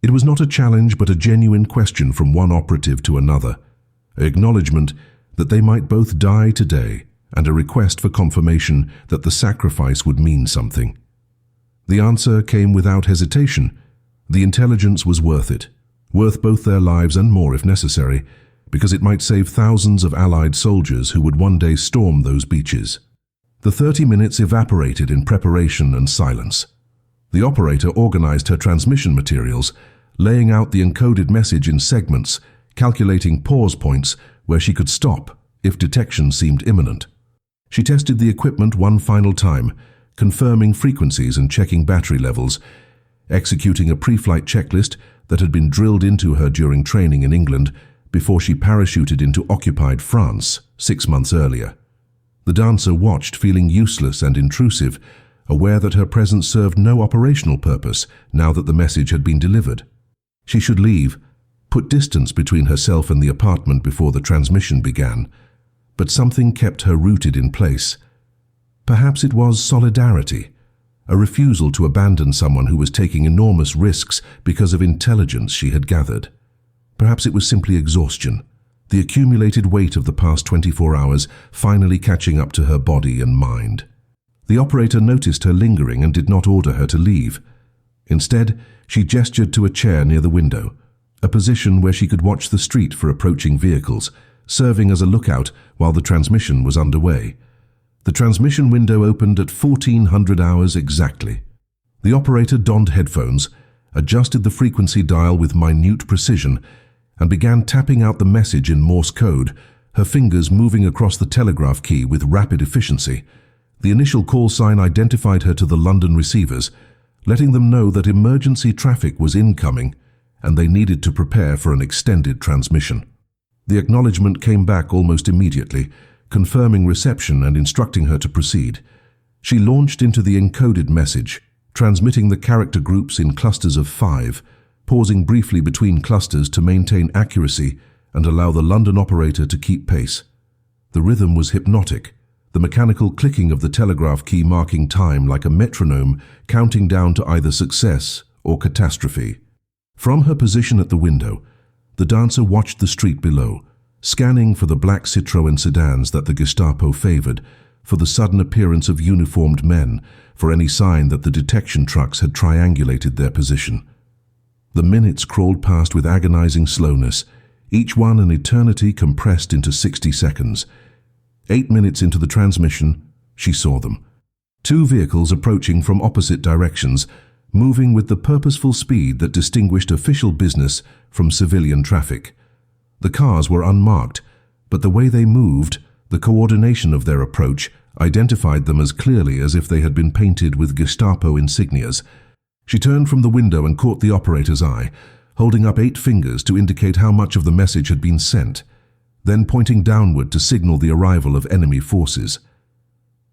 It was not a challenge but a genuine question from one operative to another, an acknowledgement that they might both die today and a request for confirmation that the sacrifice would mean something. The answer came without hesitation. The intelligence was worth it, worth both their lives and more if necessary, because it might save thousands of Allied soldiers who would one day storm those beaches. The 30 minutes evaporated in preparation and silence. The operator organized her transmission materials, laying out the encoded message in segments, calculating pause points where she could stop if detection seemed imminent. She tested the equipment one final time, confirming frequencies and checking battery levels, executing a pre-flight checklist that had been drilled into her during training in England before she parachuted into occupied France 6 months earlier. The dancer watched, feeling useless and intrusive, aware that her presence served no operational purpose now that the message had been delivered. She should leave, put distance between herself and the apartment before the transmission began, but something kept her rooted in place. Perhaps it was solidarity, a refusal to abandon someone who was taking enormous risks because of intelligence she had gathered. Perhaps it was simply exhaustion, the accumulated weight of the past 24 hours finally catching up to her body and mind. The operator noticed her lingering and did not order her to leave. Instead, she gestured to a chair near the window, a position where she could watch the street for approaching vehicles, serving as a lookout while the transmission was underway. The transmission window opened at 1400 hours exactly. The operator donned headphones, adjusted the frequency dial with minute precision, and began tapping out the message in Morse code, her fingers moving across the telegraph key with rapid efficiency. The initial call sign identified her to the London receivers, letting them know that emergency traffic was incoming and they needed to prepare for an extended transmission. The acknowledgement came back almost immediately, confirming reception and instructing her to proceed. She launched into the encoded message, transmitting the character groups in clusters of 5, pausing briefly between clusters to maintain accuracy and allow the London operator to keep pace. The rhythm was hypnotic, the mechanical clicking of the telegraph key marking time like a metronome counting down to either success or catastrophe. From her position at the window, the dancer watched the street below, scanning for the black Citroën sedans that the Gestapo favored, for the sudden appearance of uniformed men, for any sign that the detection trucks had triangulated their position. The minutes crawled past with agonizing slowness, each one an eternity compressed into 60 seconds. 8 minutes into the transmission, she saw them. 2 vehicles approaching from opposite directions, moving with the purposeful speed that distinguished official business from civilian traffic. The cars were unmarked, but the way they moved, the coordination of their approach, identified them as clearly as if they had been painted with Gestapo insignias. She turned from the window and caught the operator's eye, holding up 8 fingers to indicate how much of the message had been sent, then pointing downward to signal the arrival of enemy forces.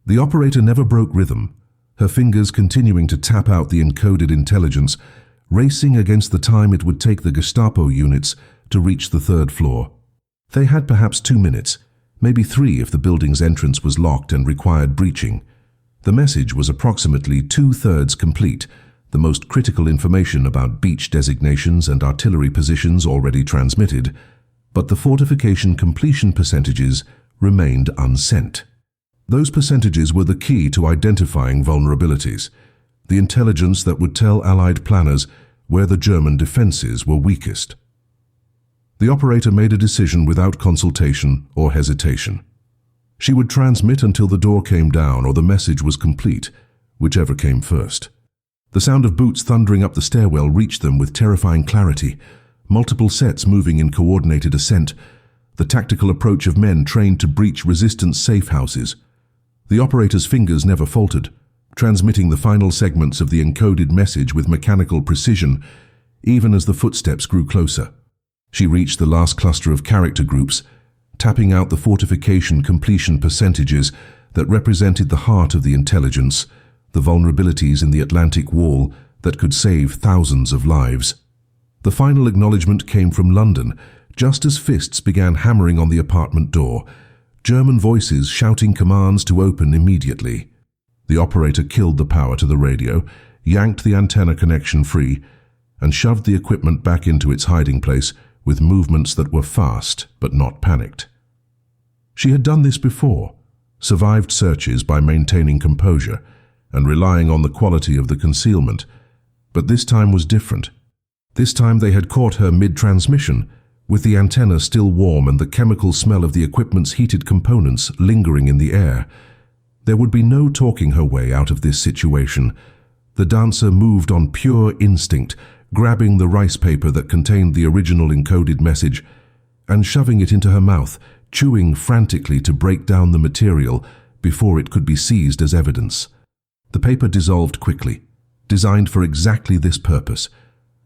The operator never broke rhythm, her fingers continuing to tap out the encoded intelligence, racing against the time it would take the Gestapo units to reach the 3rd floor. They had perhaps 2 minutes, maybe 3 if the building's entrance was locked and required breaching. The message was approximately 2/3 complete, the most critical information about beach designations and artillery positions already transmitted, but the fortification completion percentages remained unsent. Those percentages were the key to identifying vulnerabilities, the intelligence that would tell Allied planners where the German defenses were weakest. The operator made a decision without consultation or hesitation. She would transmit until the door came down or the message was complete, whichever came first. The sound of boots thundering up the stairwell reached them with terrifying clarity, multiple sets moving in coordinated ascent, the tactical approach of men trained to breach resistance safe houses. The operator's fingers never faltered, transmitting the final segments of the encoded message with mechanical precision, even as the footsteps grew closer. She reached the last cluster of character groups, tapping out the fortification completion percentages that represented the heart of the intelligence, the vulnerabilities in the Atlantic Wall that could save thousands of lives. The final acknowledgement came from London, just as fists began hammering on the apartment door, German voices shouting commands to open immediately. The operator killed the power to the radio, yanked the antenna connection free, and shoved the equipment back into its hiding place with movements that were fast but not panicked. She had done this before, survived searches by maintaining composure and relying on the quality of the concealment, but this time was different. This time they had caught her mid-transmission, with the antenna still warm and the chemical smell of the equipment's heated components lingering in the air. There would be no talking her way out of this situation. The dancer moved on pure instinct, grabbing the rice paper that contained the original encoded message and shoving it into her mouth, chewing frantically to break down the material before it could be seized as evidence. The paper dissolved quickly, designed for exactly this purpose,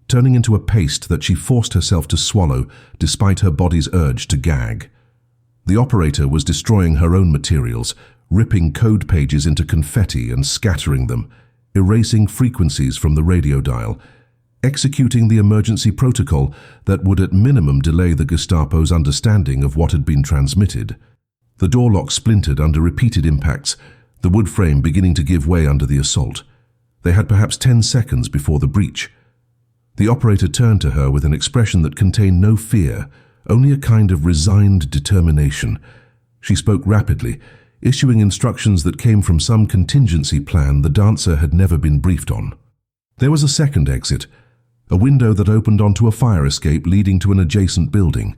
turning into a paste that she forced herself to swallow despite her body's urge to gag. The operator was destroying her own materials, ripping code pages into confetti and scattering them, erasing frequencies from the radio dial, executing the emergency protocol that would at minimum delay the Gestapo's understanding of what had been transmitted. The door lock splintered under repeated impacts, the wood frame beginning to give way under the assault. They had perhaps 10 seconds before the breach. The operator turned to her with an expression that contained no fear, only a kind of resigned determination. She spoke rapidly, issuing instructions that came from some contingency plan the dancer had never been briefed on. There was a second exit, a window that opened onto a fire escape leading to an adjacent building.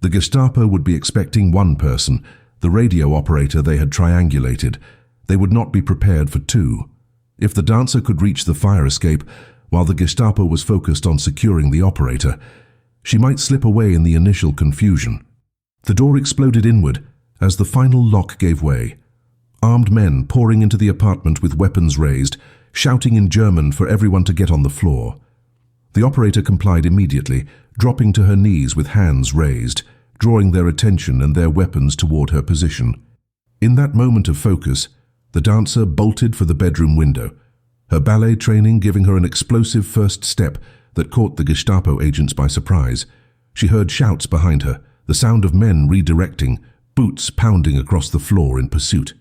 The Gestapo would be expecting one person, the radio operator they had triangulated. They would not be prepared for two. If the dancer could reach the fire escape, while the Gestapo was focused on securing the operator, she might slip away in the initial confusion. The door exploded inward as the final lock gave way. Armed men pouring into the apartment with weapons raised, shouting in German for everyone to get on the floor. The operator complied immediately, dropping to her knees with hands raised, drawing their attention and their weapons toward her position. In that moment of focus, the dancer bolted for the bedroom window, her ballet training giving her an explosive first step that caught the Gestapo agents by surprise. She heard shouts behind her, the sound of men redirecting, boots pounding across the floor in pursuit.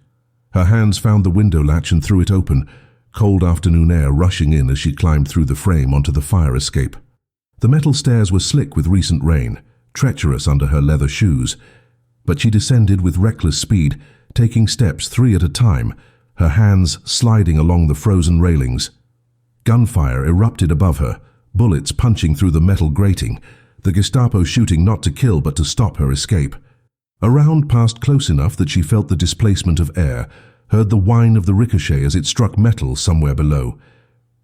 Her hands found the window latch and threw it open, cold afternoon air rushing in as she climbed through the frame onto the fire escape. The metal stairs were slick with recent rain, treacherous under her leather shoes, but she descended with reckless speed, taking steps 3 at a time, her hands sliding along the frozen railings. Gunfire erupted above her, bullets punching through the metal grating, the Gestapo shooting not to kill but to stop her escape. A round passed close enough that she felt the displacement of air, heard the whine of the ricochet as it struck metal somewhere below.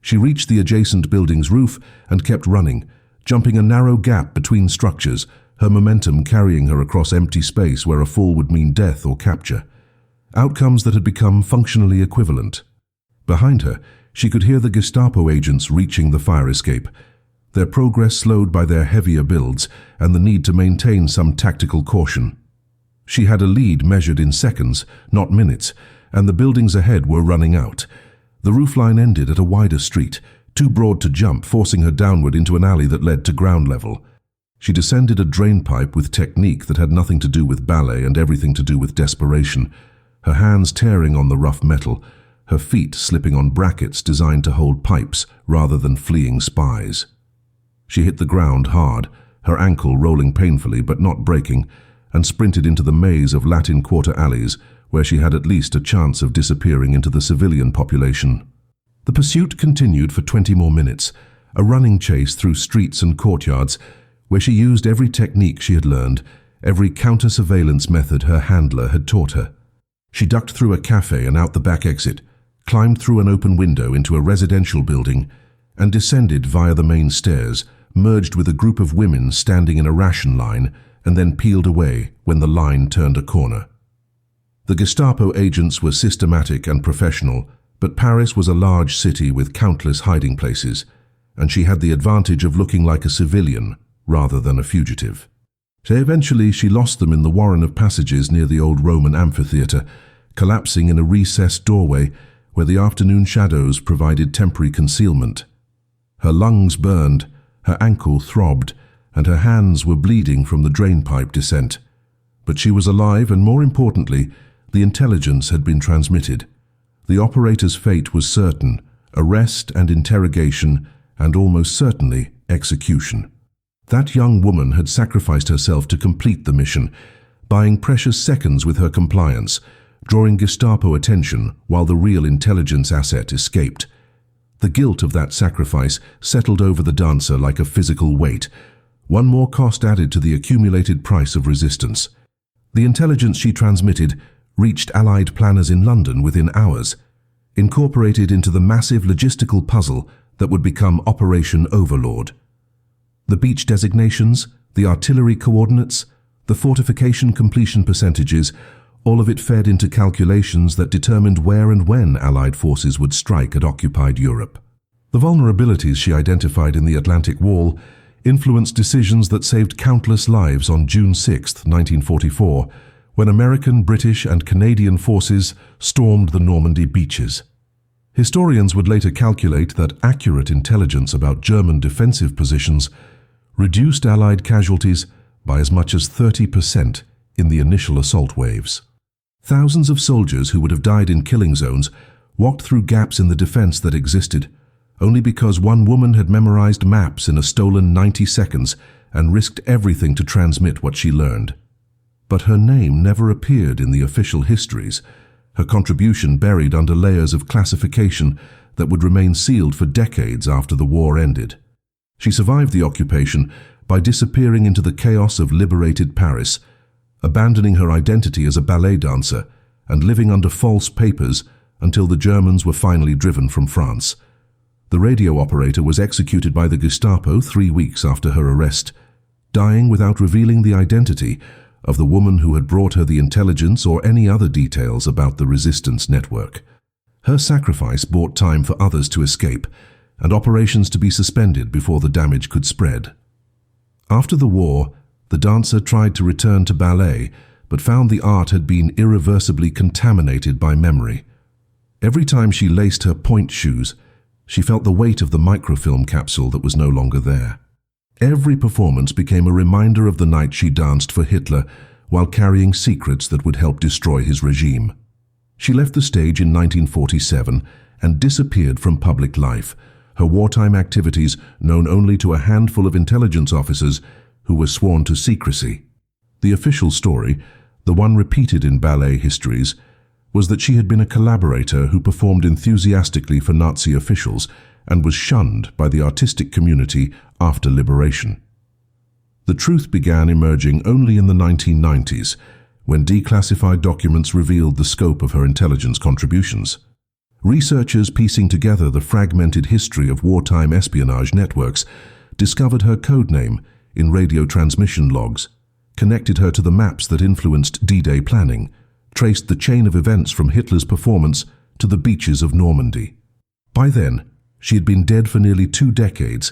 She reached the adjacent building's roof and kept running, jumping a narrow gap between structures, her momentum carrying her across empty space where a fall would mean death or capture. Outcomes that had become functionally equivalent. Behind her, she could hear the Gestapo agents reaching the fire escape, their progress slowed by their heavier builds and the need to maintain some tactical caution. She had a lead measured in seconds, not minutes, and the buildings ahead were running out. The roofline ended at a wider street, too broad to jump, forcing her downward into an alley that led to ground level. She descended a drain pipe with technique that had nothing to do with ballet and everything to do with desperation, her hands tearing on the rough metal, her feet slipping on brackets designed to hold pipes rather than fleeing spies. She hit the ground hard, her ankle rolling painfully but not breaking, and sprinted into the maze of Latin Quarter alleys where she had at least a chance of disappearing into the civilian population. The pursuit continued for 20 more minutes, a running chase through streets and courtyards where she used every technique she had learned, every counter-surveillance method her handler had taught her. She ducked through a cafe and out the back exit, climbed through an open window into a residential building, and descended via the main stairs, merged with a group of women standing in a ration line, and then peeled away when the line turned a corner. The Gestapo agents were systematic and professional, but Paris was a large city with countless hiding places, and she had the advantage of looking like a civilian rather than a fugitive. So eventually she lost them in the warren of passages near the old Roman amphitheatre, collapsing in a recessed doorway where the afternoon shadows provided temporary concealment. Her lungs burned, her ankle throbbed, and her hands were bleeding from the drainpipe descent. But she was alive, and more importantly, the intelligence had been transmitted. The operator's fate was certain: arrest and interrogation, and almost certainly execution. That young woman had sacrificed herself to complete the mission, buying precious seconds with her compliance, drawing Gestapo attention while the real intelligence asset escaped. The guilt of that sacrifice settled over the dancer like a physical weight, one more cost added to the accumulated price of resistance. The intelligence she transmitted reached Allied planners in London within hours, incorporated into the massive logistical puzzle that would become Operation Overlord. The beach designations, the artillery coordinates, the fortification completion percentages, all of it fed into calculations that determined where and when Allied forces would strike at occupied Europe. The vulnerabilities she identified in the Atlantic Wall influenced decisions that saved countless lives on June 6, 1944, when American, British, and Canadian forces stormed the Normandy beaches. Historians would later calculate that accurate intelligence about German defensive positions reduced Allied casualties by as much as 30% in the initial assault waves. Thousands of soldiers who would have died in killing zones walked through gaps in the defense that existed, only because one woman had memorized maps in a stolen 90 seconds and risked everything to transmit what she learned. But her name never appeared in the official histories, her contribution buried under layers of classification that would remain sealed for decades after the war ended. She survived the occupation by disappearing into the chaos of liberated Paris, abandoning her identity as a ballet dancer and living under false papers until the Germans were finally driven from France. The radio operator was executed by the Gestapo 3 weeks after her arrest, dying without revealing the identity of the woman who had brought her the intelligence or any other details about the resistance network. Her sacrifice bought time for others to escape and operations to be suspended before the damage could spread. After the war, the dancer tried to return to ballet, but found the art had been irreversibly contaminated by memory. Every time she laced her point shoes, she felt the weight of the microfilm capsule that was no longer there. Every performance became a reminder of the night she danced for Hitler while carrying secrets that would help destroy his regime. She left the stage in 1947 and disappeared from public life, her wartime activities known only to a handful of intelligence officers who were sworn to secrecy. The official story, the one repeated in ballet histories, was that she had been a collaborator who performed enthusiastically for Nazi officials and was shunned by the artistic community after liberation. The truth began emerging only in the 1990s, when declassified documents revealed the scope of her intelligence contributions. Researchers piecing together the fragmented history of wartime espionage networks discovered her codename in radio transmission logs, connected her to the maps that influenced D-Day planning, traced the chain of events from Hitler's performance to the beaches of Normandy. By then, she had been dead for nearly 2 decades,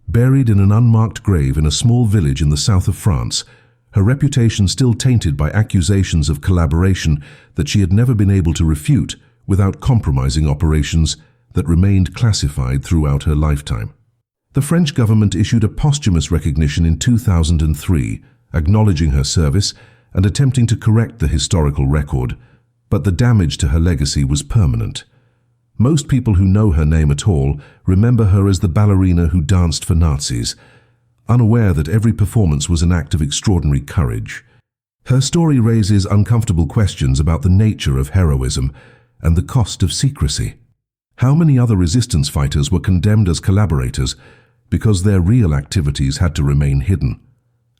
buried in an unmarked grave in a small village in the south of France, her reputation still tainted by accusations of collaboration that she had never been able to refute without compromising operations that remained classified throughout her lifetime. The French government issued a posthumous recognition in 2003, acknowledging her service and attempting to correct the historical record, but the damage to her legacy was permanent. Most people who know her name at all remember her as the ballerina who danced for Nazis, unaware that every performance was an act of extraordinary courage. Her story raises uncomfortable questions about the nature of heroism and the cost of secrecy. How many other resistance fighters were condemned as collaborators because their real activities had to remain hidden?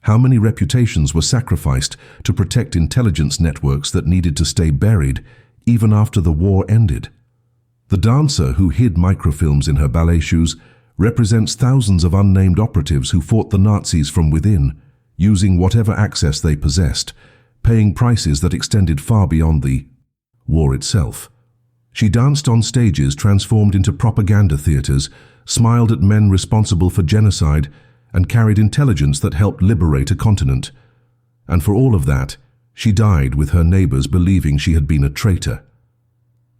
How many reputations were sacrificed to protect intelligence networks that needed to stay buried even after the war ended? The dancer who hid microfilms in her ballet shoes represents thousands of unnamed operatives who fought the Nazis from within, using whatever access they possessed, paying prices that extended far beyond the war itself. She danced on stages transformed into propaganda theaters, smiled at men responsible for genocide, and carried intelligence that helped liberate a continent. And for all of that, she died with her neighbors believing she had been a traitor.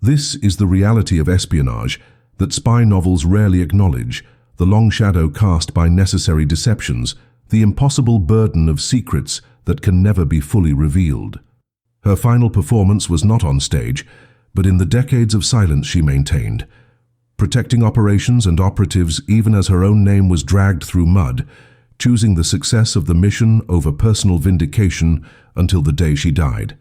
This is the reality of espionage that spy novels rarely acknowledge, the long shadow cast by necessary deceptions, the impossible burden of secrets that can never be fully revealed. Her final performance was not on stage, but in the decades of silence she maintained, protecting operations and operatives even as her own name was dragged through mud, choosing the success of the mission over personal vindication until the day she died.